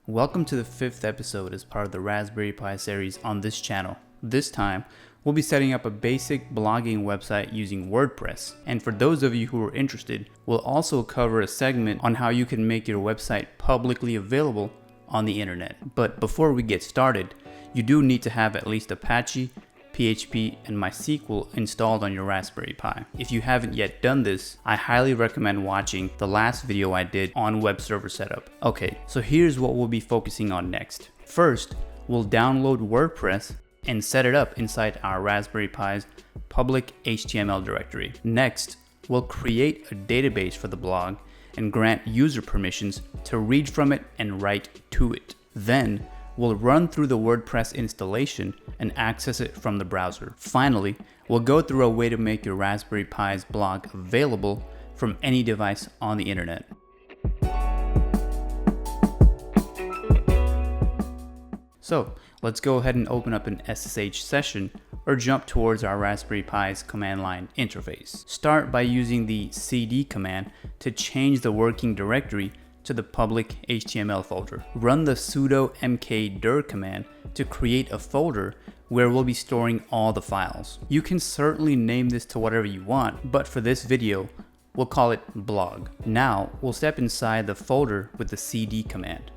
Welcome to the 5th episode as part of the Raspberry Pi series on this channel. This time, we'll be setting up a basic blogging website using WordPress. And for those of you who are interested, we'll also cover a segment on how you can make your website publicly available on the internet. But before we get started, you do need to have at least Apache, PHP, and MySQL installed on your Raspberry Pi. If you haven't yet done this, I highly recommend watching the last video I did on web server setup. Okay, so here's what we'll be focusing on next. First, we'll download WordPress and set it up inside our Raspberry Pi's public HTML directory. Next, we'll create a database for the blog and grant user permissions to read from it and write to it. Then, we'll run through the WordPress installation and access it from the browser. Finally, we'll go through a way to make your Raspberry Pi's blog available from any device on the internet. So, let's go ahead and open up an SSH session or jump towards our Raspberry Pi's command line interface. Start by using the cd command to change the working directory to the public HTML folder. Run the sudo mkdir command to create a folder where we'll be storing all the files. You can certainly name this to whatever you want, but for this video, we'll call it blog. Now, we'll step inside the folder with the cd command.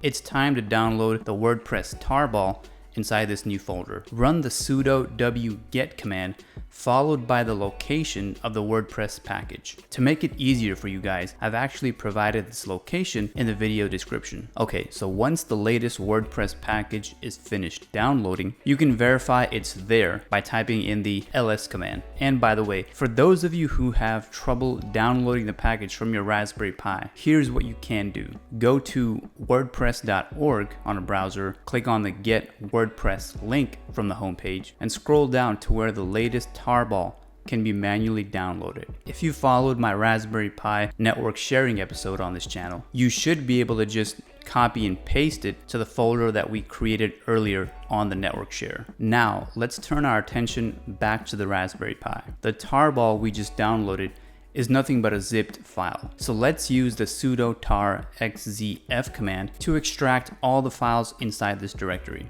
It's time to download the WordPress Tarball inside this new folder. Run the sudo wget command followed by the location of the WordPress package. To make it easier for you guys, I've actually provided this location in the video description. Okay, so once the latest WordPress package is finished downloading, you can verify it's there by typing in the ls command. And by the way, for those of you who have trouble downloading the package from your Raspberry Pi, here's what you can do. Go to wordpress.org on a browser, click on the Get WordPress link from the homepage, and scroll down to where the latest Tarball can be manually downloaded. If you followed my Raspberry Pi network sharing episode on this channel, you should be able to just copy and paste it to the folder that we created earlier on the network share. Now, let's turn our attention back to the Raspberry Pi. The Tarball we just downloaded is nothing but a zipped file. So let's use the sudo tar.gz command to extract all the files inside this directory.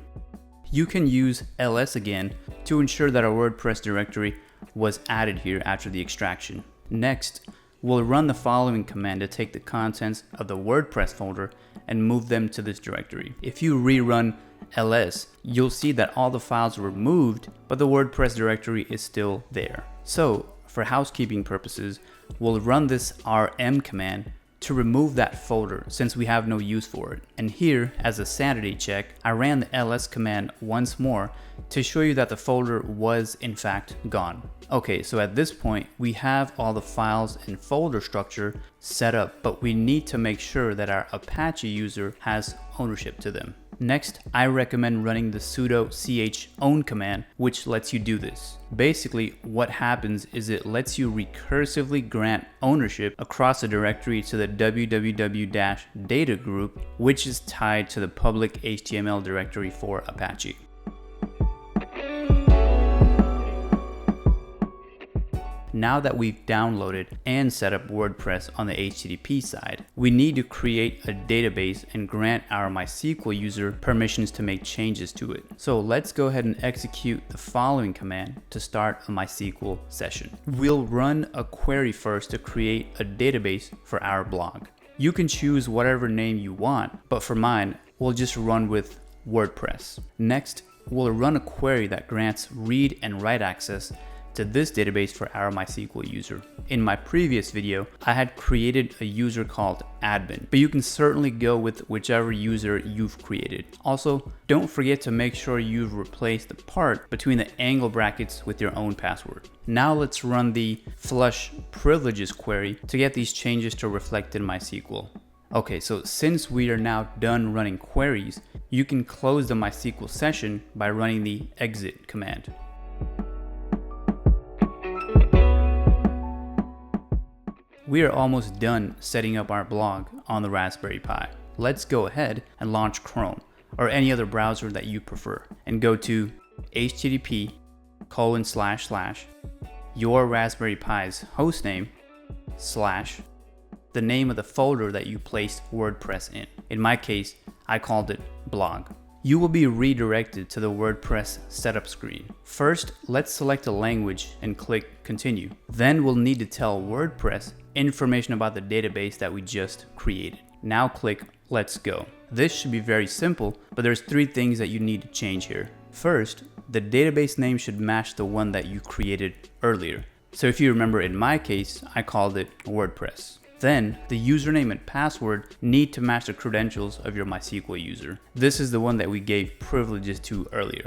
You can use ls again to ensure that our WordPress directory was added here after the extraction. Next, we'll run the following command to take the contents of the WordPress folder and move them to this directory. If you rerun ls, you'll see that all the files were moved, but the WordPress directory is still there. So, for housekeeping purposes, we'll run this rm command to remove that folder since we have no use for it. And here, as a sanity check, I ran the ls command once more to show you that the folder was in fact gone. Okay, so at this point, we have all the files and folder structure set up, but we need to make sure that our Apache user has ownership to them. Next, I recommend running the sudo chown command, which lets you do this. Basically, what happens is it lets you recursively grant ownership across a directory to the www-data group, which is tied to the public HTML directory for Apache. Now that we've downloaded and set up WordPress on the HTTP side, we need to create a database and grant our MySQL user permissions to make changes to it. So let's go ahead and execute the following command to start a MySQL session. We'll run a query first to create a database for our blog. You can choose whatever name you want, but for mine, we'll just run with WordPress. Next, we'll run a query that grants read and write access to this database for our MySQL user. In my previous video, I had created a user called admin, but you can certainly go with whichever user you've created. Also, don't forget to make sure you've replaced the part between the angle brackets with your own password. Now let's run the flush privileges query to get these changes to reflect in MySQL. Okay, so since we are now done running queries, you can close the MySQL session by running the exit command. We are almost done setting up our blog on the Raspberry Pi. Let's go ahead and launch Chrome or any other browser that you prefer and go to http:// your Raspberry Pi's hostname / the name of the folder that you placed WordPress in. In my case, I called it blog. You will be redirected to the WordPress setup screen. First, let's select a language and click continue. Then we'll need to tell WordPress information about the database that we just created. Now click let's go. This should be very simple, but there's 3 things that you need to change here. First, the database name should match the one that you created earlier. So if you remember, in my case, I called it WordPress. Then the username and password need to match the credentials of your MySQL user. This is the one that we gave privileges to earlier.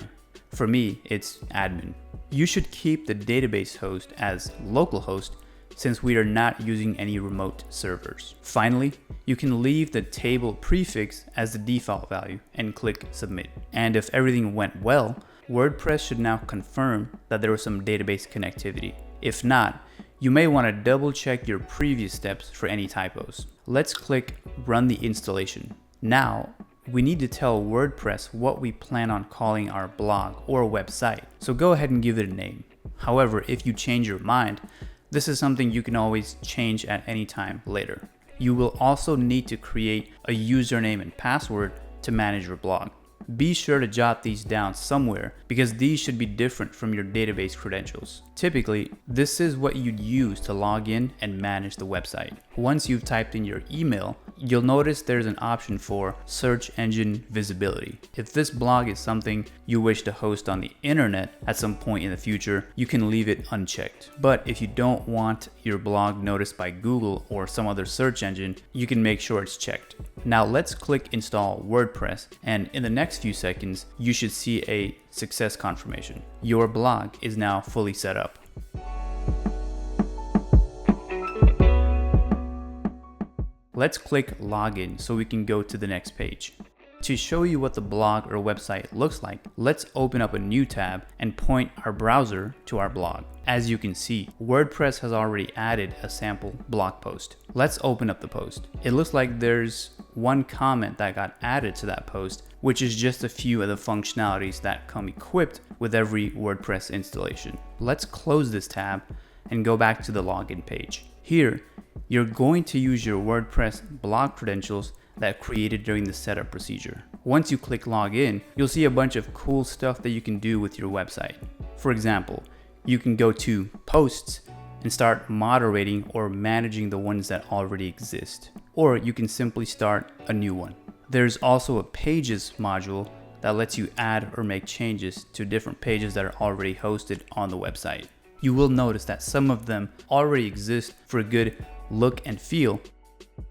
For me, it's admin. You should keep the database host as localhost since we are not using any remote servers. Finally, you can leave the table prefix as the default value and click submit. And if everything went well, WordPress should now confirm that there was some database connectivity. If not, you may want to double check your previous steps for any typos. Let's click run the installation. Now, we need to tell WordPress what we plan on calling our blog or website. So go ahead and give it a name. However, if you change your mind, this is something you can always change at any time later. You will also need to create a username and password to manage your blog. Be sure to jot these down somewhere because these should be different from your database credentials. Typically, this is what you'd use to log in and manage the website. Once you've typed in your email, you'll notice there's an option for search engine visibility. If this blog is something you wish to host on the internet at some point in the future, you can leave it unchecked. But if you don't want your blog noticed by Google or some other search engine, you can make sure it's checked. Now let's click install WordPress, and in the next few seconds, you should see a success confirmation. Your blog is now fully set up. Let's click login so we can go to the next page. To show you what the blog or website looks like, let's open up a new tab and point our browser to our blog. As you can see, WordPress has already added a sample blog post. Let's open up the post. It looks like there's one comment that got added to that post, which is just a few of the functionalities that come equipped with every WordPress installation. Let's close this tab and go back to the login page. Here, you're going to use your WordPress blog credentials that created during the setup procedure. Once you click login, you'll see a bunch of cool stuff that you can do with your website. For example, you can go to posts and start moderating or managing the ones that already exist. Or you can simply start a new one. There's also a pages module that lets you add or make changes to different pages that are already hosted on the website. You will notice that some of them already exist for a good look and feel,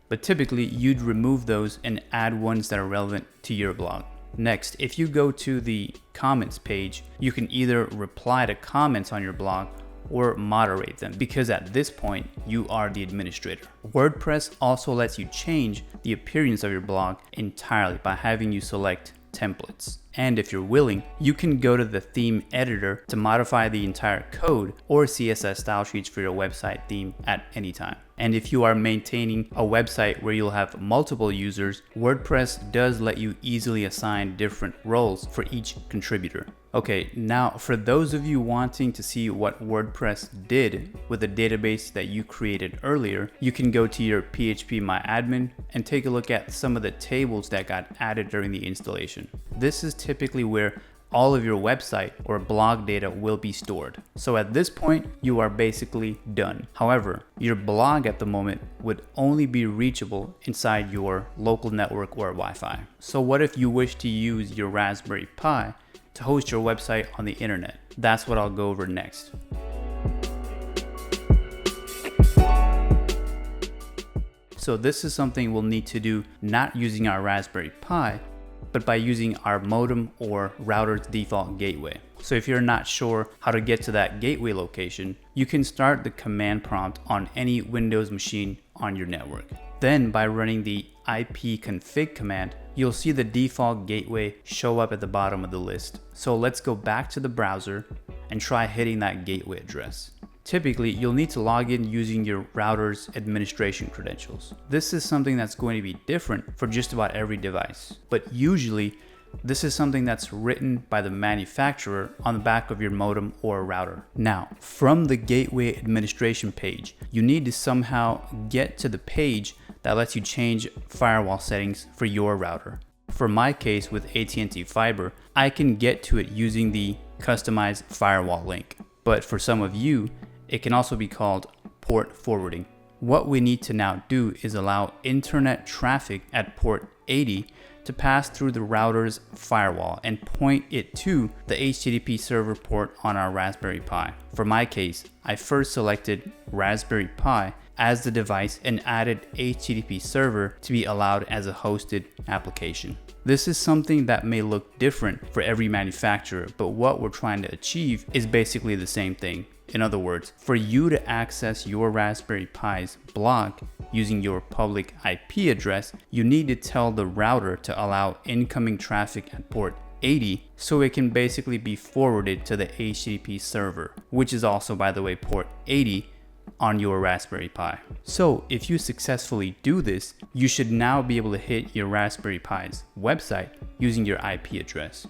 but typically you'd remove those and add ones that are relevant to your blog. Next, if you go to the comments page, you can either reply to comments on your blog or moderate them, because at this point you are the administrator. WordPress also lets you change the appearance of your blog entirely by having you select templates. And if you're willing, you can go to the theme editor to modify the entire code or CSS style sheets for your website theme at any time. And if you are maintaining a website where you'll have multiple users, WordPress does let you easily assign different roles for each contributor. Okay, now for those of you wanting to see what WordPress did with the database that you created earlier, you can go to your phpMyAdmin and take a look at some of the tables that got added during the installation. This is typically where all of your website or blog data will be stored. So at this point, you are basically done. However, your blog at the moment would only be reachable inside your local network or Wi-Fi. So what if you wish to use your Raspberry Pi to host your website on the internet? That's what I'll go over next. So this is something we'll need to do not using our Raspberry Pi, but by using our modem or router's default gateway. So if you're not sure how to get to that gateway location, you can start the command prompt on any Windows machine on your network. Then by running the ipconfig command, you'll see the default gateway show up at the bottom of the list. So let's go back to the browser and try hitting that gateway address. Typically, you'll need to log in using your router's administration credentials. This is something that's going to be different for just about every device, but usually this is something that's written by the manufacturer on the back of your modem or router. Now, from the gateway administration page, you need to somehow get to the page that lets you change firewall settings for your router. For my case with AT&T Fiber, I can get to it using the customized firewall link. But for some of you, it can also be called port forwarding. What we need to now do is allow internet traffic at port 80 to pass through the router's firewall and point it to the HTTP server port on our Raspberry Pi. For my case, I first selected Raspberry Pi as the device and added HTTP server to be allowed as a hosted application. This is something that may look different for every manufacturer, but what we're trying to achieve is basically the same thing. In other words, for you to access your Raspberry Pi's blog using your public IP address, you need to tell the router to allow incoming traffic at port 80 so it can basically be forwarded to the HTTP server, which is also, by the way, port 80 on your Raspberry Pi. So if you successfully do this, you should now be able to hit your Raspberry Pi's website using your IP address.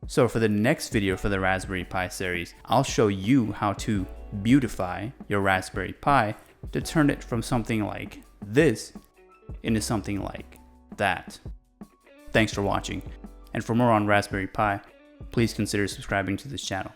So for the next video for the Raspberry Pi series, I'll show you how to beautify your Raspberry Pi to turn it from something like this into something like that. Thanks for watching. And for more on Raspberry Pi, please consider subscribing to this channel.